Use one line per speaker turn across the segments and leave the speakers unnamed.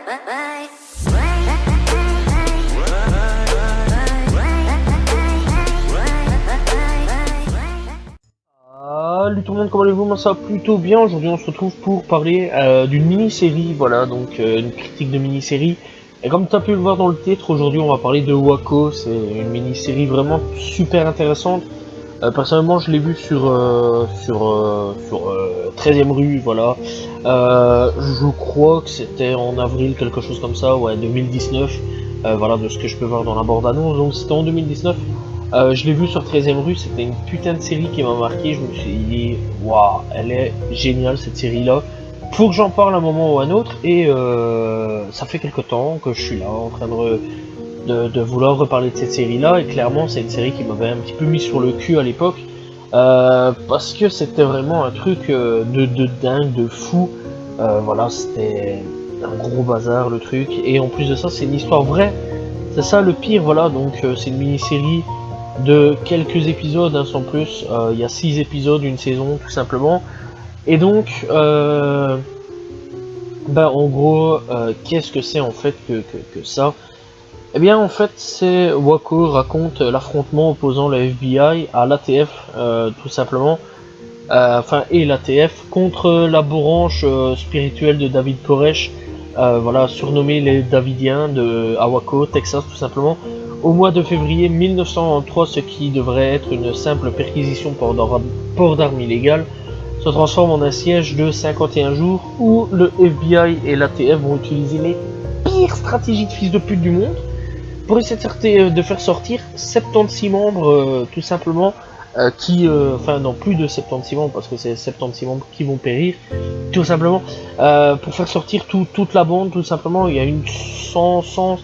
Salut tout le monde, comment allez-vous? Moi ça va plutôt bien. Aujourd'hui on se retrouve pour parler d'une mini-série, voilà, donc une critique de mini-série. Et comme tu as pu le voir dans le titre, aujourd'hui on va parler de Waco. C'est une mini-série vraiment super intéressante. Personnellement je l'ai vu sur 13ème rue, voilà. Je crois que c'était en avril, quelque chose comme ça, ouais, 2019. Voilà, de ce que je peux voir dans la bande-annonce, donc c'était en 2019. Je l'ai vu sur 13ème rue, c'était une putain de série qui m'a marqué. Je me suis dit, waouh, elle est géniale cette série-là. Faut que j'en parle à un moment ou à un autre. Et ça fait quelque temps que je suis là en train de vouloir reparler de cette série-là. Et clairement, c'est une série qui m'avait un petit peu mis sur le cul à l'époque. Parce que c'était vraiment un truc de dingue, de fou. Voilà, c'était un gros bazar le truc. Et en plus de ça, c'est une histoire vraie. C'est ça le pire, voilà. Donc c'est une mini-série de quelques épisodes, hein, sans plus. Il y a 6 épisodes, une saison, tout simplement. Et donc, en gros, qu'est-ce que c'est en fait que ça? Eh bien, en fait, c'est Waco raconte l'affrontement opposant la FBI à l'ATF, tout simplement. Et l'ATF contre la branche spirituelle de David Koresh, voilà, surnommé les Davidiens à Waco, Texas, tout simplement. Au mois de février 1993, ce qui devrait être une simple perquisition port d'armes illégales, se transforme en un siège de 51 jours où le FBI et l'ATF vont utiliser les pires stratégies de fils de pute du monde pour essayer de faire sortir 76 membres, tout simplement, non, plus de 76 membres, parce que c'est 76 membres qui vont périr, tout simplement, pour faire sortir toute la bande, tout simplement. Il y a une 130,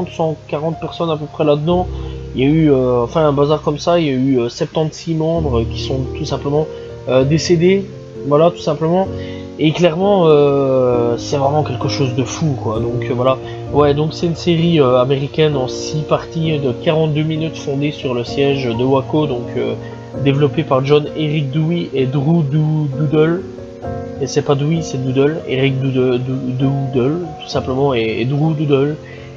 140 personnes à peu près là-dedans. Il y a eu, un bazar comme ça, il y a eu 76 membres qui sont tout simplement décédés, voilà, tout simplement. Et clairement, c'est vraiment quelque chose de fou, quoi. Donc voilà. Ouais, donc c'est une série américaine en 6 parties de 42 minutes fondée sur le siège de Waco, donc développé par John Eric Dewey et Drew Doodle. Et c'est pas Dewey, c'est Doodle. Eric Doodle, tout simplement, et Drew Doodle.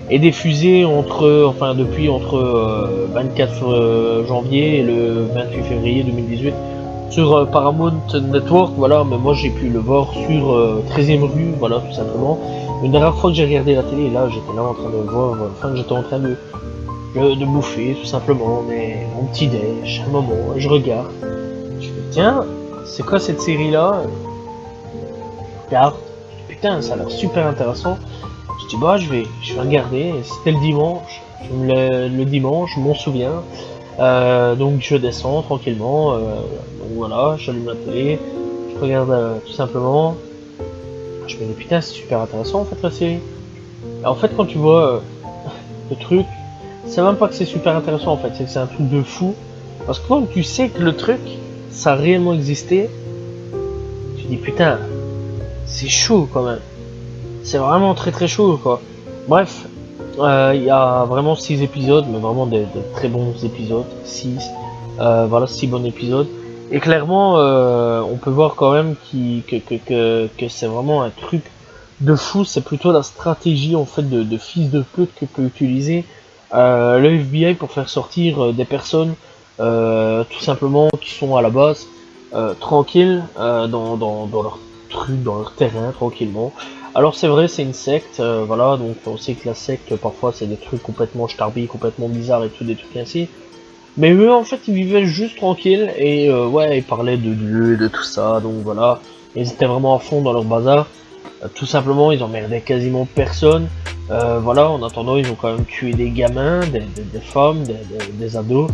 Et diffusé depuis entre 24 janvier et le 28 février 2018 sur Paramount Network, voilà. Mais moi j'ai pu le voir sur 13ème rue, voilà, tout simplement. Une dernière fois que j'ai regardé la télé, là j'étais là en train de voir, j'étais en train de bouffer tout simplement, mais mon petit déj, un moment, je regarde, je me dis tiens, c'est quoi cette série là? Je regarde, putain, ça a l'air super intéressant. Je dis je vais regarder. C'était le dimanche, le dimanche, je m'en souviens. Donc je descends tranquillement, donc voilà, j'allume la télé, je regarde tout simplement. Je me dis putain, c'est super intéressant en fait la série. Et en fait quand tu vois le truc, c'est même pas que c'est super intéressant en fait, c'est que c'est un truc de fou. Parce que quand tu sais que le truc, ça a réellement existé, tu dis putain, c'est chaud quand même. C'est vraiment très très chaud quoi. Bref, il y a vraiment 6 épisodes, mais vraiment de très bons épisodes. 6, voilà, 6 bons épisodes. Et clairement, on peut voir quand même que c'est vraiment un truc de fou. C'est plutôt la stratégie en fait de fils de pute que peut utiliser le FBI pour faire sortir des personnes tout simplement qui sont à la base tranquilles dans leur truc, dans leur terrain, tranquillement. Alors c'est vrai, c'est une secte, voilà, donc on sait que la secte parfois c'est des trucs complètement starbis, complètement bizarres et tout, des trucs ainsi. Mais eux en fait ils vivaient juste tranquilles et ouais, ils parlaient de Dieu, de tout ça, donc voilà, ils étaient vraiment à fond dans leur bazar. Tout simplement, ils emmerdaient quasiment personne. Voilà, en attendant, ils ont quand même tué des gamins, des femmes, des ados.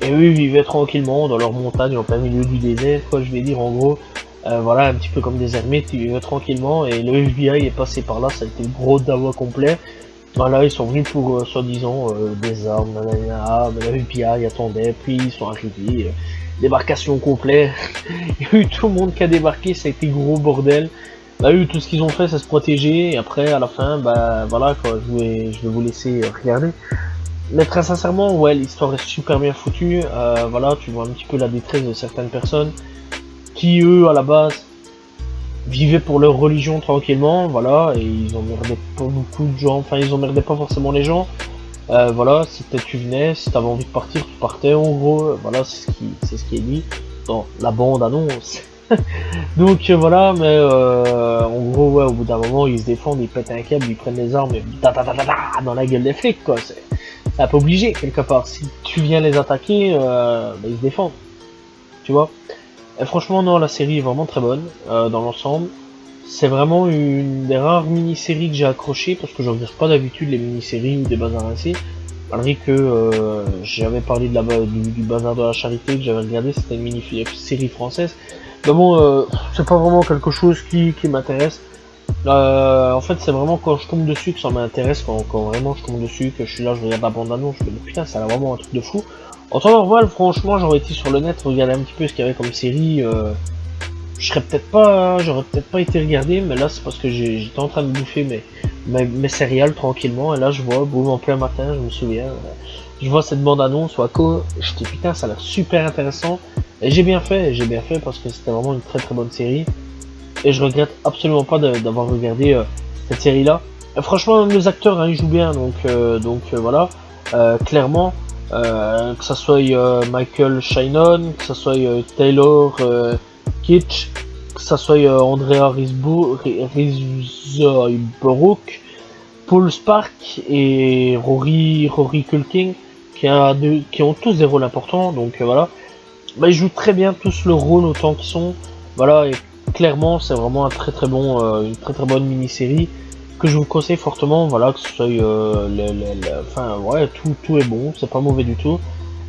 Et eux, ils vivaient tranquillement dans leur montagne en plein milieu du désert, quoi, je vais dire en gros. Voilà, un petit peu comme des ermites, ils vivaient tranquillement. Et le FBI est passé par là, ça a été le gros dawa complet. Voilà, ils sont venus pour soi-disant des armes, nanana, mais le FBI attendait, puis ils sont arrivés. Débarcation complète. Il y a eu tout le monde qui a débarqué, ça a été gros bordel. Bah eux, tout ce qu'ils ont fait, c'est se protéger, et après, à la fin, bah voilà, quoi, je vais vous laisser regarder. Mais très sincèrement, ouais, l'histoire est super bien foutue, voilà, tu vois un petit peu la détresse de certaines personnes, qui eux, à la base, vivaient pour leur religion tranquillement, voilà, et ils emmerdaient pas beaucoup de gens, enfin ils emmerdaient pas forcément les gens. Voilà, si tu venais, si t'avais envie de partir, tu partais en gros, voilà, c'est ce qui est dit dans la bande annonce. Donc voilà, mais en gros, ouais, au bout d'un moment, ils se défendent, ils pètent un câble, ils prennent les armes et dans la gueule des flics, quoi. C'est un peu obligé, quelque part. Si tu viens les attaquer, bah, ils se défendent, tu vois. Et franchement, non, la série est vraiment très bonne, dans l'ensemble. C'est vraiment une des rares mini-séries que j'ai accroché, parce que je regarde pas d'habitude les mini-séries ou des bazars ainsi. Malgré que j'avais parlé de du bazar de la charité que j'avais regardé, c'était une mini-série française. Mais bon, c'est pas vraiment quelque chose qui m'intéresse. En fait, c'est vraiment quand je tombe dessus que ça m'intéresse, quand vraiment je tombe dessus, que je suis là, je regarde la bande-annonce, je me dis putain, ça a vraiment un truc de fou. En temps normal, franchement, j'aurais été sur le net, regarder un petit peu ce qu'il y avait comme série. Je serais peut-être pas, j'aurais peut-être pas été regardé, mais là c'est parce que j'étais en train de bouffer mes céréales tranquillement, et là je vois, boum, en plein matin, je me souviens, je vois cette bande-annonce, Waco, je dis putain, ça a l'air super intéressant, et j'ai bien fait parce que c'était vraiment une très très bonne série, et je regrette absolument pas d'avoir regardé cette série-là. Franchement, même les acteurs, hein, ils jouent bien, voilà, clairement, que ça soit Michael Shannon, que ça soit Taylor Kitsch, que ça soit Andrea Riseborough, Paul Spark et Rory Culkin, qui ont tous des rôles importants, donc voilà. Bah, ils jouent très bien tous le rôle autant qu'ils sont, voilà, et clairement c'est vraiment un très très bon, une très très bonne mini-série que je vous conseille fortement, voilà, que ce soit, enfin ouais, tout est bon, c'est pas mauvais du tout.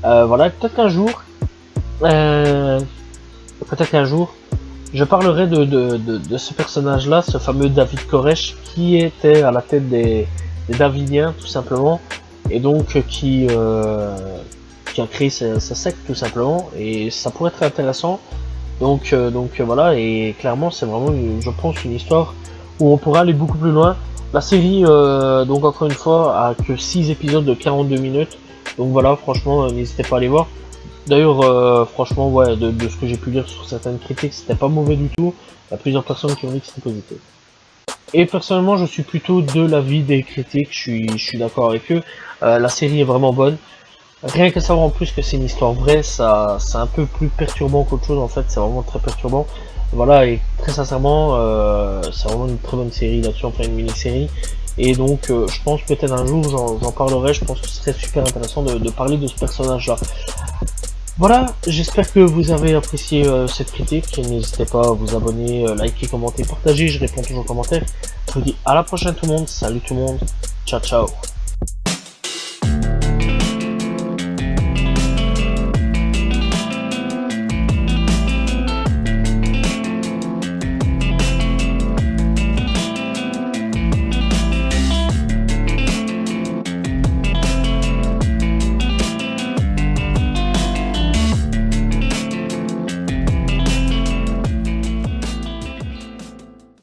Voilà, euh, peut-être qu'un jour, je parlerai de ce personnage-là, ce fameux David Koresh, qui était à la tête des Davidiens, tout simplement, et donc qui a créé sa secte, tout simplement, et ça pourrait être intéressant. Donc voilà, et clairement, c'est vraiment, je pense, une histoire où on pourra aller beaucoup plus loin. La série, donc encore une fois, a que 6 épisodes de 42 minutes, donc voilà, franchement, n'hésitez pas à aller voir. D'ailleurs, franchement, ouais, de ce que j'ai pu lire sur certaines critiques, c'était pas mauvais du tout. Il y a plusieurs personnes qui ont dit que c'était positif. Et personnellement, je suis plutôt de l'avis des critiques, je suis d'accord avec eux. La série est vraiment bonne. Rien que savoir en plus que c'est une histoire vraie, ça, c'est un peu plus perturbant qu'autre chose en fait, c'est vraiment très perturbant. Voilà, et très sincèrement, c'est vraiment une très bonne série là-dessus, enfin une mini-série. Et donc, je pense peut-être un jour j'en parlerai, je pense que ce serait super intéressant de parler de ce personnage-là. Voilà, j'espère que vous avez apprécié cette critique. N'hésitez pas à vous abonner, liker, commenter, partager. Je réponds toujours aux commentaires. Je vous dis à la prochaine tout le monde. Salut tout le monde. Ciao ciao.